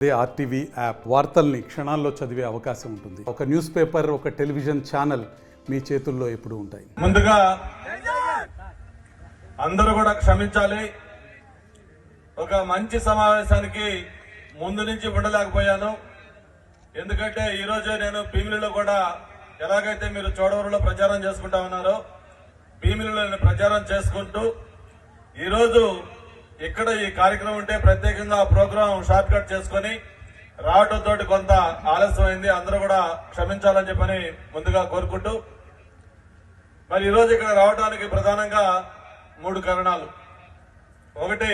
RTV app వార్తల్ని క్షణాల్లో చదివే అవకాశం ఉంటుంది. ఒక న్యూస్ పేపర్, ఒక టెలివిజన్ ఛానల్ మీ చేతుల్లో ఎప్పుడూ ఉంటాయి. ముందుగా అందరూ కూడా క్షమించాలి. ఒక మంచి సమావేశానికి ముందు నుంచి ఉండలేకపోయాను. ఎందుకంటే ఈరోజే నేను భీమిలిలో కూడా ఎలాగైతే మీరు చోడవరంలో ప్రచారం చేసుకుంటా ఉన్నారో భీమిలిలో నేను ప్రచారం చేసుకుంటూ ఈరోజు ఇక్కడ ఈ కార్యక్రమం ఉంటే ప్రత్యేకంగా ప్రోగ్రాం షార్ట్ కట్ చేసుకుని రావడంతో కొంత ఆలస్యమైంది. అందరూ కూడా క్షమించాలని చెప్పని ముందుగా కోరుకుంటూ మరి ఈరోజు ఇక్కడ రావడానికి ప్రధానంగా 3 కారణాలు. ఒకటి,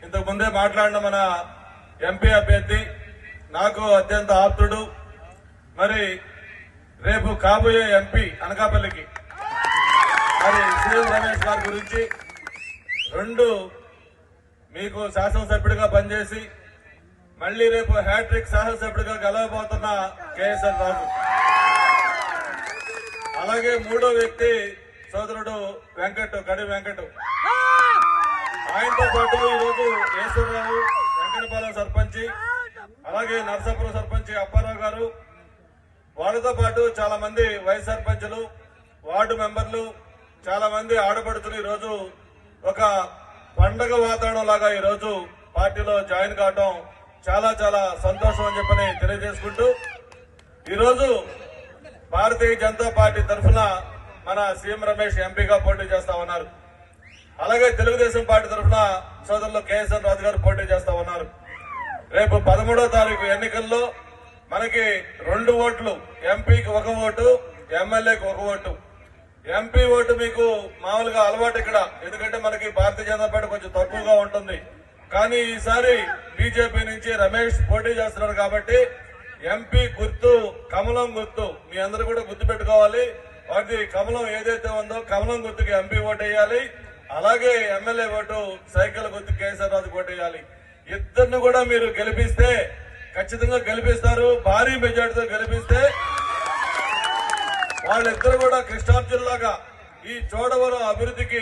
ఇంతకు ముందే మాట్లాడిన మన ఎంపీ అభ్యర్థి, నాకు అత్యంత ఆప్తుడు, మరి రేపు కాబోయే ఎంపీ అనకాపల్లికి మరి సీఎం రమేష్ గారి గురించి. 2, మీకు శాసనసభ్యుడిగా పనిచేసి మళ్లీ రేపు హ్యాట్రిక్ శాసనసభ్యుడిగా గెలవబోతున్న కేఎస్ఆర్ రాజు. అలాగే 3వ వ్యక్తి సోదరుడు కడి వెంకట్. ఆయనతో పాటు ఈరోజు ఈశ్వరరావు, వెంకటపాలెం సర్పంచి, అలాగే నర్సాపురం సర్పంచి అప్పారావు గారు, వాళ్ళతో పాటు చాలా మంది వైస్ సర్పంచులు, వార్డు మెంబర్లు, చాలా మంది ఆడపడుచులు ఈరోజు ఒక పండగ వాతావరణం లాగా ఈరోజు పార్టీలో జాయిన్ కావడం చాలా చాలా సంతోషం అని చెప్పని తెలియజేసుకుంటూ ఈరోజు భారతీయ జనతా పార్టీ తరఫున మన సీఎం రమేష్ ఎంపీగా పోటీ చేస్తా ఉన్నారు. అలాగే తెలుగుదేశం పార్టీ తరఫున సోదరులు కేఎస్ఆర్ రాజు గారు పోటీ చేస్తా ఉన్నారు. రేపు 13వ తారీఖు ఎన్నికల్లో మనకి 2 ఓట్లు, ఎంపీకి 1 ఓటు, ఎమ్మెల్యేకి 1 ఓటు. ఎంపీ ఓటు మీకు మామూలుగా అలవాటు ఇక్కడ, ఎందుకంటే మనకి భారతీయ జనతా పార్టీ కొంచెం తక్కువగా ఉంటుంది. కానీ ఈసారి బీజేపీ నుంచి రమేష్ పోటీ చేస్తున్నారు కాబట్టి ఎంపీ గుర్తు కమలం గుర్తు, మీ అందరూ కూడా గుర్తు పెట్టుకోవాలి. వాటి కమలం ఏదైతే ఉందో కమలం గుర్తుకి ఎంపీ ఓటు వేయాలి. అలాగే ఎమ్మెల్యే ఓటు సైకిల్ గుర్తు కేసీఆర్ రాజు ఓటు వేయాలి. ఇద్దరిని కూడా మీరు గెలిపిస్తే, ఖచ్చితంగా గెలిపిస్తారు, భారీ మెజార్టీతో గెలిపిస్తే వాళ్ళిద్దరు కూడా కృష్ణార్జునులాగా ఈ చోడవరం అభివృద్ధికి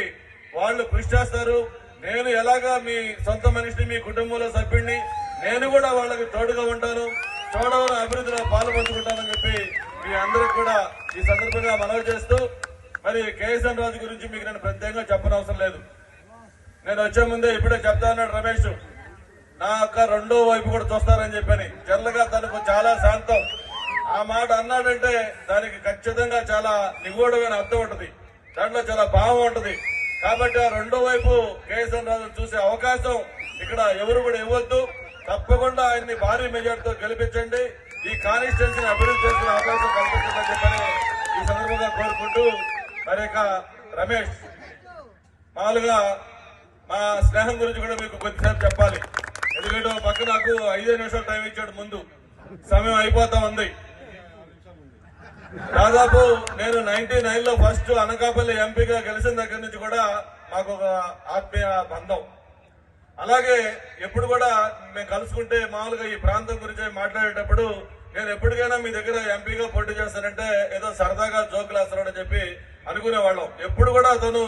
వాళ్ళు కృషి చేస్తారు. నేను ఎలాగా మీ సొంత మనిషిని, మీ కుటుంబంలో సభ్యుడిని, నేను కూడా వాళ్ళకి తోడుగా ఉంటాను, చోడవరం అభివృద్ధిలో పాల్పంచుకుంటానని చెప్పి మీ అందరికి కూడా ఈ సందర్భంగా మనవి చేస్తూ, మరి కేఎస్ఆర్ రాజు గురించి మీకు నేను ప్రత్యేకంగా చెప్పనవసరం లేదు. నేను వచ్చే ముందే ఇప్పుడే చెప్తా అన్నాడు రమేష్, నా యొక్క 2వ వైపు కూడా చూస్తారని చెప్పని. జనరల్గా తనకు చాలా శాంతం. ఆ మాట అన్నాడంటే దానికి ఖచ్చితంగా చాలా నిగూఢమైన అర్థం ఉంటుంది, దాంట్లో చాలా భావం ఉంటుంది. కాబట్టి ఆ 2వ వైపు కేఎస్ఆర్ రాజు చూసే అవకాశం ఇక్కడ ఎవరు కూడా ఇవ్వద్దు. తప్పకుండా ఆయన్ని భారీ మెజార్టీతో గెలిపించండి, ఈ కాన్స్టిట్యున్సీని అభివృద్ధి చేసుకునే అవకాశం కల్పించండి చెప్పని ఈ సందర్భంగా కోరుకుంటూ, మరి రమేష్ మామూలుగా మా స్నేహం గురించి కూడా మీకు కొద్దిసేపు చెప్పాలి. ఎందుకంటే ఒక పక్క నాకు 5 నిమిషాలు టైం ఇచ్చాడు, ముందు సమయం అయిపోతా ఉంది. దాదాపు నేను 99లో ఫస్ట్ అనకాపల్లి ఎంపీగా గెలిచిన దగ్గర నుంచి కూడా మాకు ఒక ఆత్మీయ బంధం. అలాగే ఎప్పుడు కూడా మేము కలుసుకుంటే మామూలుగా ఈ ప్రాంతం గురించి మాట్లాడేటప్పుడు నేను ఎప్పటికైనా మీ దగ్గర ఎంపీగా పోటీ చేస్తానంటే ఏదో సరదాగా జోకులు వేస్తానని చెప్పి అనుకునేవాళ్ళం. ఎప్పుడు కూడా అతను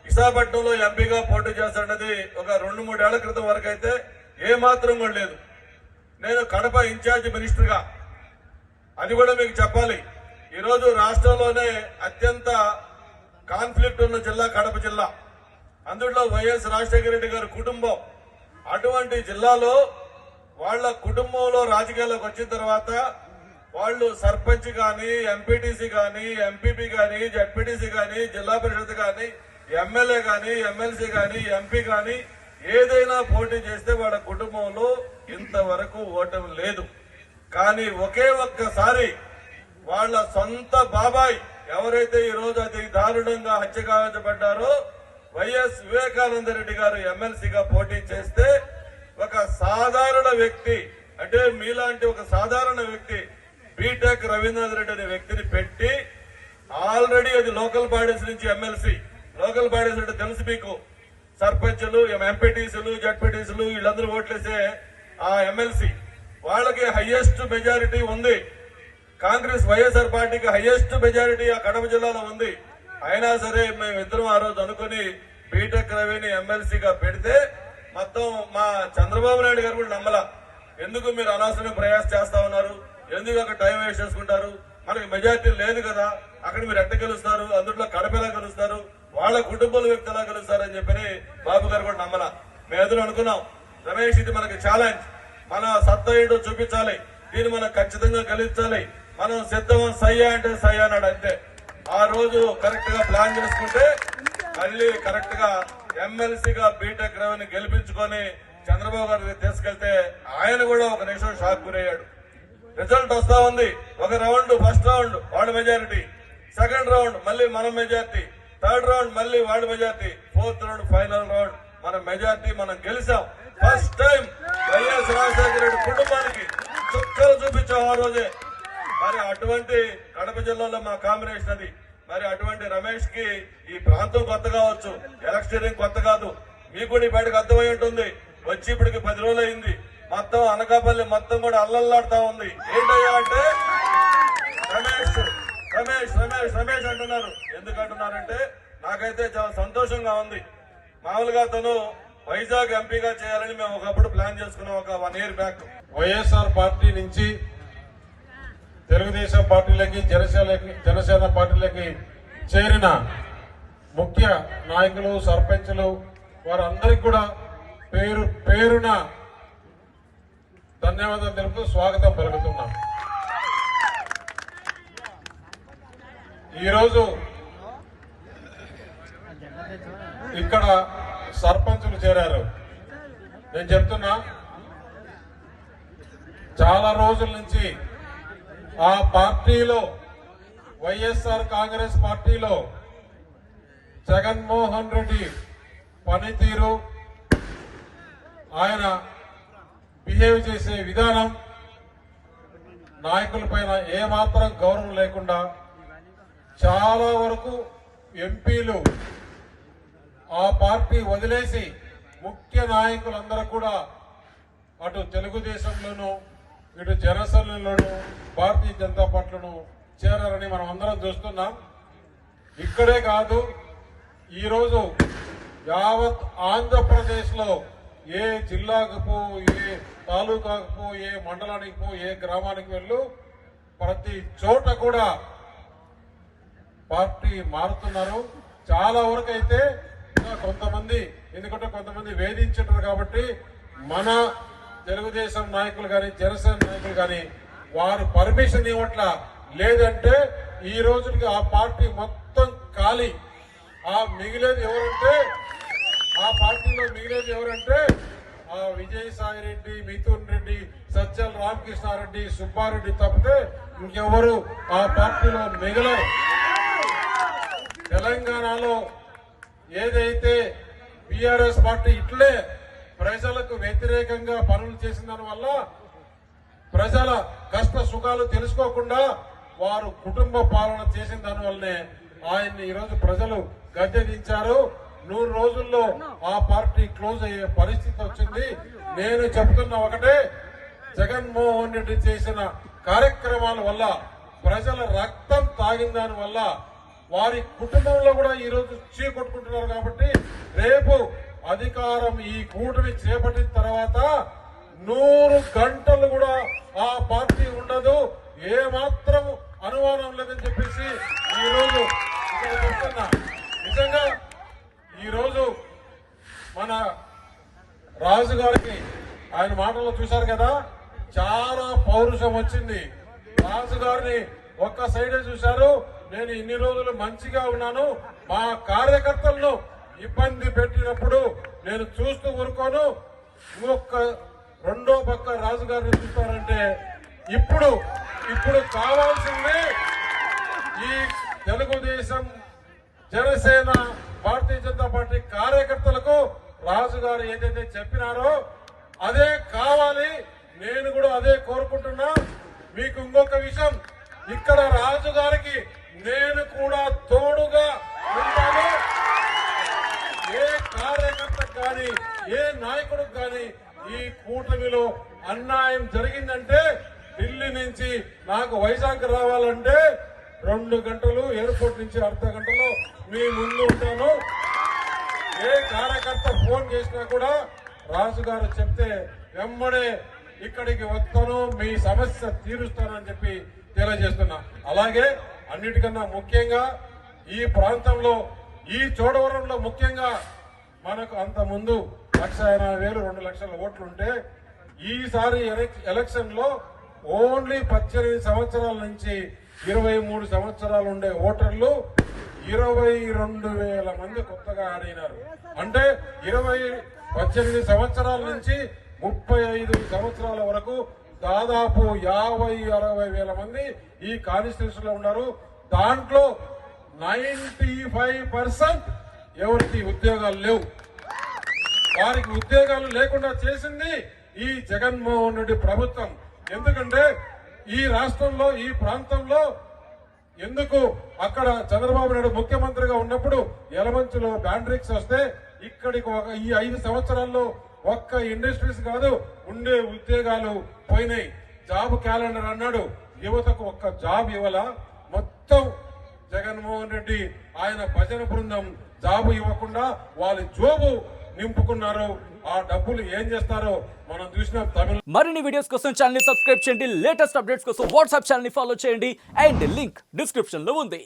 విశాఖపట్నంలో ఎంపీగా పోటీ చేస్తాడనేది ఒక 2-3 ఏళ్ల క్రితం వరకు అయితే ఏమాత్రం కూడా లేదు. నేను కడప ఇన్ఛార్జ్ మినిస్టర్గా, అది కూడా మీకు చెప్పాలి, ఈరోజు రాష్ట్రంలోనే అత్యంత కాన్ఫ్లిక్ట్ ఉన్న జిల్లా కడప జిల్లా. అందులో వైఎస్ రాజశేఖర రెడ్డి గారి కుటుంబం. అటువంటి జిల్లాలో వాళ్ళ కుటుంబంలో రాజకీయాల్లోకి వచ్చిన తర్వాత వాళ్ళు సర్పంచ్ గాని, ఎంపీటీసీ గాని, ఎంపీపీ గాని, జడ్పీటీసీ గాని, జిల్లా పరిషత్ గాని, ఎమ్మెల్యే గాని, ఎమ్మెల్సీ గాని, ఎంపీ గాని ఏదైనా పోటీ చేస్తే వాళ్ళ కుటుంబంలో ఇంతవరకు ఓటమి లేదు. కానీ ఒకే ఒక్కసారి వాళ్ళ సొంత బాబాయ్ ఎవరైతే ఈ రోజు అతి దారుణంగా హత్య గావించబడ్డారో వైఎస్ వివేకానంద రెడ్డి గారు ఎమ్మెల్సీగా పోటీ చేస్తే ఒక సాధారణ వ్యక్తి, అంటే మీలాంటి ఒక సాధారణ వ్యక్తి బీటెక్ రవీంద్రనాథ్ రెడ్డి అనే వ్యక్తిని పెట్టి, ఆల్రెడీ అది లోకల్ బాడీస్ నుంచి ఎమ్మెల్సీ, లోకల్ బాడీస్ అంటే తెలుసు మీకు, సర్పంచులు, ఎంపీటీసీలు, జడ్పీటీసీలు వీళ్ళందరూ ఓట్లేసే ఆ ఎమ్మెల్సీ వాళ్ళకి హైయెస్ట్ మెజారిటీ ఉంది. కాంగ్రెస్ వైఎస్ఆర్ పార్టీకి హైయెస్ట్ మెజారిటీ ఆ కడప జిల్లాలో ఉంది. అయినా సరే మేమిద్దరం ఆ రోజు అనుకుని బీటెక్ రవిని ఎమ్మెల్సీగా పెడితే మొత్తం మా చంద్రబాబు నాయుడు గారు కూడా నమ్మలా. ఎందుకు మీరు అనవసరమైన ప్రయాస చేస్తా ఉన్నారు, ఎందుకు అక్కడ టైం వేస్ట్ చేసుకుంటారు, మనకి మెజార్టీ లేదు కదా, అక్కడ మీరు ఎట్ట గెలుస్తారు, అందులో కడప ఎలా గెలుస్తారు, వాళ్ళ కుటుంబాల వ్యక్తి ఎలా గెలుస్తారు అని చెప్పని బాబు గారు కూడా నమ్మలా. మేము ఎదురు అనుకున్నాం, రమేష్ ఇది మనకి ఛాలెంజ్, మన సత్తా ఏంటో చూపించాలి, దీన్ని మనం ఖచ్చితంగా గెలిచాలి, మనం సిద్ధం సయ్యా అంటే సయ్యా అన్నాడు అంతే. ఆ రోజు కరెక్ట్ గా ప్లాన్ చేసుకుంటే మళ్ళీ కరెక్ట్ గా ఎమ్మెల్సీగా బీటెక్ రవిని గెలిపించుకొని చంద్రబాబు గారికి తీసుకెళ్తే ఆయన కూడా ఒక నిమిషం షాక్ గురయ్యాడు. రిజల్ట్ వస్తా ఉంది, ఒక round first round ward majority, second round మళ్ళీ మన మెజారిటీ, థర్డ్ రౌండ్ మళ్ళీ ward majority, fourth round final round మన మెజారిటీ మనం గెలిచాం. First time YS Rajasekhara Reddy కుటుంబానికి చుక్కలు చూపించాం ఆ రోజే. మరి అటువంటి కడప జిల్లాలో మా కాంబినేషన్ అది. మరి అటువంటి రమేష్ కి ఈ ప్రాంతం కొత్త కావచ్చు, ఎలక్షనీరింగ్ కొత్త కాదు, మీకు కూడా ఈ బయటకు అర్థమై ఉంటుంది. వచ్చి ఇప్పటికి 10 రోజులు అయింది, మొత్తం అనకాపల్లి మొత్తం కూడా అల్లల్లాడుతా ఉంది. ఏంటయ్యా అంటే రమేష్ రమేష్ రమేష్ రమేష్ అంటున్నారు. ఎందుకు అంటున్నారంటే నాకైతే చాలా సంతోషంగా ఉంది. మామూలుగా తను వైజాగ్ ఎంపీగా చేయాలని మేము ఒకప్పుడు ప్లాన్ చేసుకున్నాం, ఒక 1 year బ్యాక్. వైఎస్ఆర్ పార్టీ నుంచి తెలుగుదేశం పార్టీలకి జనసేన పార్టీలకి చేరిన ముఖ్య నాయకులు, సర్పంచులు వారందరికీ కూడా పేరు పేరున ధన్యవాదాలు తెలుపుతూ స్వాగతం పలుకుతున్నాం. ఈరోజు ఇక్కడ సర్పంచులు చేరారు. నేను చెప్తున్నా, చాలా రోజుల నుంచి ఆ పార్టీలో వైఎస్ఆర్ కాంగ్రెస్ పార్టీలో జగన్మోహన్ రెడ్డి పనితీరు, ఆయన బిహేవ్ చేసే విధానం, నాయకుల పైన ఏమాత్రం గౌరవం లేకుండా చాలా వరకు ఎంపీలు ఆ పార్టీ వదిలేసి ముఖ్య నాయకులందరూ కూడా అటు తెలుగుదేశంలోనూ ఇటు జనసేనలోనూ భారతీయ జనతా పార్టీలను చేరారని మనం అందరం చూస్తున్నాం. ఇక్కడే కాదు, ఈరోజు యావత్ ఆంధ్రప్రదేశ్ లో ఏ జిల్లాకు పో, ఏ తాలూకాకు పో, ఏ మండలానికి పో, ఏ గ్రామానికి వెళ్ళు, ప్రతి చోట కూడా పార్టీ మారుతున్నారు. చాలా వరకు అయితే కొంతమంది, ఎందుకంటే కొంతమంది వేధించారు కాబట్టి మన తెలుగుదేశం నాయకులు కానీ జనసేన నాయకులు కానీ వారు పర్మిషన్ ఇవ్వట్లా. లేదంటే ఈ రోజుకి ఆ పార్టీ మొత్తం ఖాళీ. ఆ మిగిలేది ఎవరంటే, ఆ పార్టీలో మిగిలేది ఎవరంటే ఆ విజయసాయి రెడ్డి, మిథున్ రెడ్డి, సజ్జల రామకృష్ణారెడ్డి, సుబ్బారెడ్డి తప్పితే ఇంకెవరు ఆ పార్టీలో మిగలరు. తెలంగాణలో ఏదైతే బీఆర్ఎస్ పార్టీ ఇట్లే ప్రజలకు వ్యతిరేకంగా పనులు చేసిన దాని వల్ల ప్రజల కష్ట సుఖాలు తెలుసుకోకుండా వారు కుటుంబ పాలన చేసిన దాని వల్లనే ఆయన్ని ఈరోజు ప్రజలు గద్దె దించారు. 100 రోజుల్లో ఆ పార్టీ క్లోజ్ అయ్యే పరిస్థితి వచ్చింది. నేను చెప్తున్న ఒకటే, జగన్మోహన్ రెడ్డి చేసిన కార్యక్రమాల వల్ల, ప్రజల రక్తం తాగిన దాని వల్ల వారి కుటుంబంలో కూడా ఈరోజు చీకొట్టుకుంటున్నారు. కాబట్టి రేపు అధికారం ఈ కూటమి చేపట్టిన తర్వాత 100 గంటలు కూడా ఆ పార్టీ ఉండదు, ఏ మాత్రం అనుమానం లేదని చెప్పేసి ఈరోజు ఇక్కడ చెప్తున్నా. నిజంగా ఈరోజు మన రాజు గారికి ఆయన మాటల్లో చూశారు కదా, చాలా పౌరుషం వచ్చింది. రాజు గారిని ఒక్క సైడే చూశారు. నేను ఇన్ని రోజులు మంచిగా ఉన్నాను, మా కార్యకర్తలను ఇబ్బంది పెట్టినప్పుడు నేను చూస్తూ ఊరుకోను, ఇంకొక రెండో పక్క రాజుగారిని చూస్తారంటే ఇప్పుడు కావాల్సింది ఈ తెలుగుదేశం, జనసేన, భారతీయ జనతా పార్టీ కార్యకర్తలకు రాజుగారు ఏదైతే చెప్పినారో అదే కావాలి. నేను కూడా అదే కోరుకుంటున్నా. మీకు ఇంకొక విషయం, ఇక్కడ రాజుగారికి నేను కూడా తోడుగా ఉంటాను. ఏ కార్యకర్తకు కానీ, ఏ నాయకుడికి కానీ ఈ కూటమిలో అన్యాయం జరిగిందంటే ఢిల్లీ నుంచి నాకు వైజాగ్ రావాలంటే 2 గంటలు, ఎయిర్పోర్ట్ నుంచి అర్ధ గంటలో మీ ముందు ఉంటాను. ఏ కార్యకర్త ఫోన్ చేసినా కూడా రాజుగారు చెప్తే వెంబడే ఇక్కడికి వస్తాను, మీ సమస్య తీరుస్తానని చెప్పి తెలియజేస్తున్నా. అలాగే అన్నిటికన్నా ముఖ్యంగా ఈ ప్రాంతంలో ఈ చోడవరంలో ముఖ్యంగా మనకు అంత ముందు 1,80,000 2 లక్షల ఓట్లు ఉంటే ఈసారి ఎలక్షన్ లో ఓన్లీ 18 సంవత్సరాల నుంచి 23 సంవత్సరాలు ఉండే ఓటర్లు 22,000 మంది కొత్తగా ఆడినారు. అంటే 18 సంవత్సరాల నుంచి 35 సంవత్సరాల వరకు దాదాపు 50-60 మంది ఈ కాన్స్టిట్యూషన్ లో ఉన్నారు. దాంట్లో 95% ఎవరికి ఉద్యోగాలు లేవు. వారికి ఉద్యోగాలు లేకుండా చేసింది ఈ జగన్మోహన్ రెడ్డి ప్రభుత్వం. ఎందుకంటే ఈ రాష్ట్రంలో ఈ ప్రాంతంలో ఎందుకు అక్కడ చంద్రబాబు నాయుడు ముఖ్యమంత్రిగా ఉన్నప్పుడు యలమంచిలో బ్యాండ్రిక్స్ వస్తే ఇక్కడికి ఈ 5 సంవత్సరాల్లో ఒక్క ఇండస్ట్రీస్ కాదు ఉండే ఉద్యోగాలు పోయినాయి. జాబ్ క్యాలెండర్ అన్నాడు, యువతకు ఒక్క జాబ్ ఇవ్వాలా. మొత్తం జగన్మోహన్ రెడ్డి ఆయన భజన బృందం జాబు ఇవ్వకుండా వాళ్ళ జోబు నింపుకున్నారు. ఆ డబ్బులు ఏం చేస్తారో మనం చూసినాం. తమిళ మరిన్ని వీడియోస్ కోసం ఛానల్ ని సబ్స్క్రైబ్ చేయండి. లేటెస్ట్ అప్డేట్స్ కోసం వాట్సాప్ ఛానల్ ని ఫాలో చేయండి. అండ్ లింక్ డిస్క్రిప్షన్ లో ఉంది.